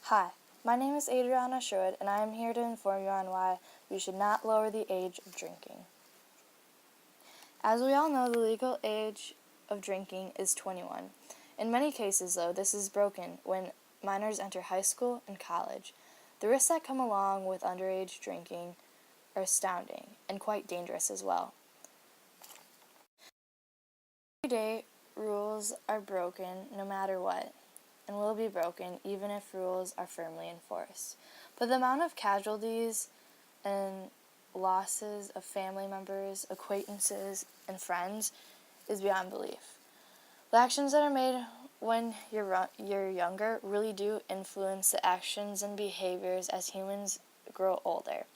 Hi, my name is Adriana Sherwood, and I am here to inform you on why we should not lower the age of drinking. As we all know, the legal age of drinking is 21. In many cases, though, this is broken when minors enter high school and college. The risks that come along with underage drinking are astounding and quite dangerous as well. Everyday rules are broken no matter what, and will be broken even if rules are firmly enforced. But the amount of casualties and losses of family members, acquaintances, and friends is beyond belief. The actions that are made when you're younger really do influence the actions and behaviors as humans grow older.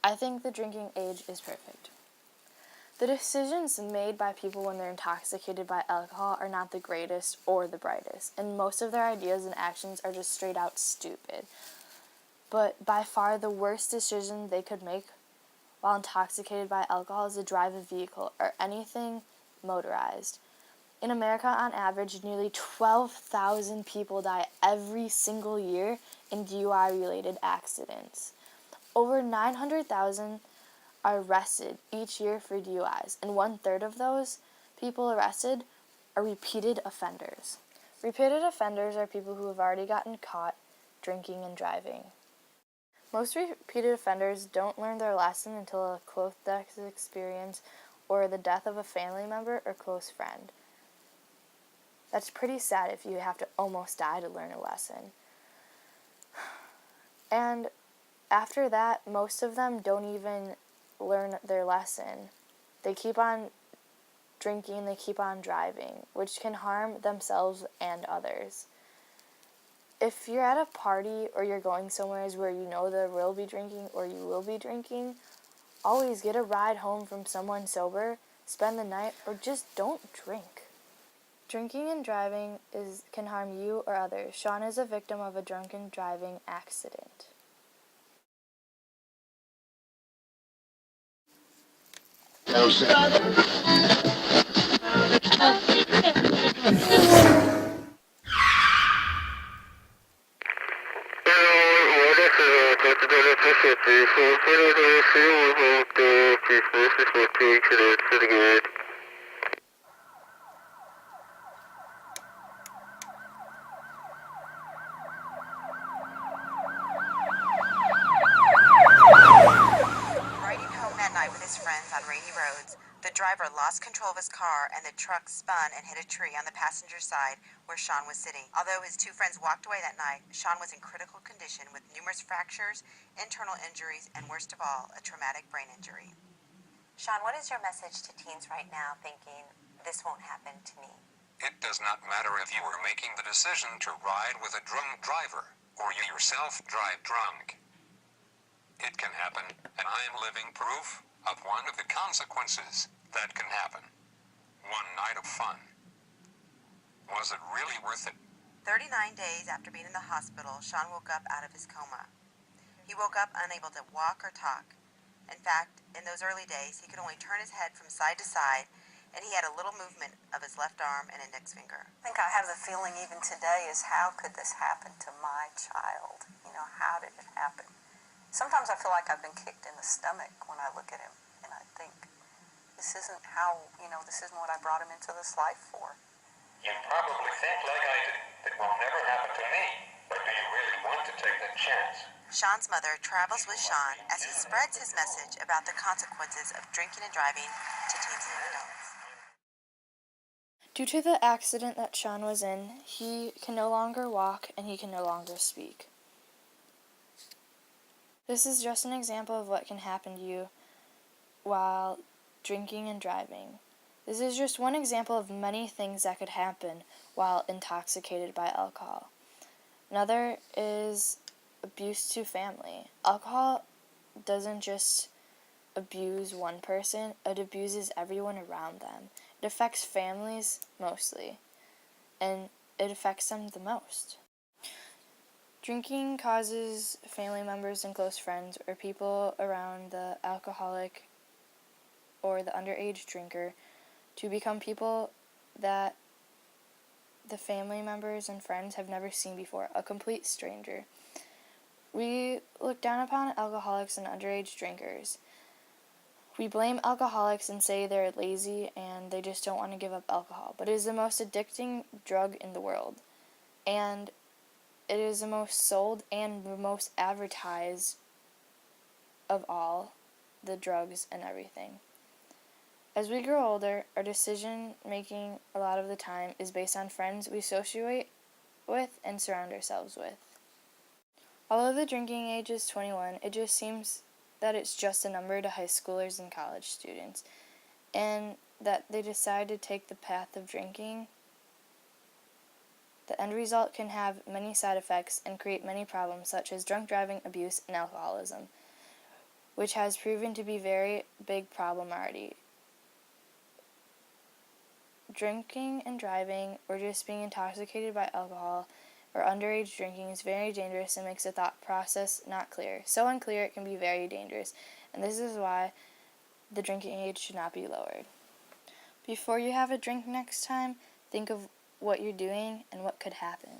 I think the drinking age is perfect. The decisions made by people when they're intoxicated by alcohol are not the greatest or the brightest, and most of their ideas and actions are just straight out stupid. But by far the worst decision they could make while intoxicated by alcohol is to drive a vehicle or anything motorized. In America, on average, nearly 12,000 people die every single year in DUI-related accidents. Over 900,000 are arrested each year for DUIs, and 1/3 of those people arrested are repeated offenders. Repeated offenders are people who have already gotten caught drinking and driving. Most repeated offenders don't learn their lesson until a close death experience or the death of a family member or close friend. That's pretty sad if you have to almost die to learn a lesson. And after that, most of them don't even learn their lesson. They keep on drinking, they keep on driving, which can harm themselves and others. If you're at a party or you're going somewhere where you know there will be drinking or you will be drinking, always get a ride home from someone sober, spend the night, or just don't drink. Drinking and driving can harm you or others. Sean is a victim of a drunken driving accident. Riding home that night with his friends on rainy roads, the driver lost control of his car and the truck spun and hit a tree on the passenger side where Sean was sitting. Although his two friends walked away that night, Sean was in critical condition with numerous fractures, internal injuries, and worst of all, a traumatic brain injury. Sean, what is your message to teens right now thinking, this won't happen to me? It does not matter if you are making the decision to ride with a drunk driver or you yourself drive drunk. It can happen, and I am living proof of one of the consequences that can happen. One night of fun. Was it really worth it? 39 days after being in the hospital, Sean woke up out of his coma. He woke up unable to walk or talk. In fact, in those early days, he could only turn his head from side to side, and he had a little movement of his left arm and index finger. I think I have the feeling even today is, how could this happen to my child? How did it happen? Sometimes I feel like I've been kicked in the stomach when I look at him, and I think, this isn't this isn't what I brought him into this life for. You probably think like I do. It will never happen to me, but do you really want to take that chance? Sean's mother travels with Sean as he spreads his message about the consequences of drinking and driving to teens and adults. Due to the accident that Sean was in, he can no longer walk and he can no longer speak. This is just an example of what can happen to you while drinking and driving. This is just one example of many things that could happen while intoxicated by alcohol. Another is abuse to family. Alcohol doesn't just abuse one person, it abuses everyone around them. It affects families mostly, and it affects them the most. Drinking causes family members and close friends or people around the alcoholic or the underage drinker to become people that the family members and friends have never seen before, a complete stranger. We look down upon alcoholics and underage drinkers. We blame alcoholics and say they're lazy and they just don't want to give up alcohol, but it is the most addicting drug in the world, and it is the most sold and the most advertised of all the drugs and everything. As we grow older, our decision making a lot of the time is based on friends we associate with and surround ourselves with. Although the drinking age is 21, it just seems that it's just a number to high schoolers and college students, and that they decide to take the path of drinking. The end result can have many side effects and create many problems such as drunk driving, abuse, and alcoholism, which has proven to be a very big problem already. Drinking and driving, or just being intoxicated by alcohol or underage drinking, is very dangerous and makes the thought process not clear. So unclear it can be very dangerous, and this is why the drinking age should not be lowered. Before you have a drink next time, think of what you're doing and what could happen.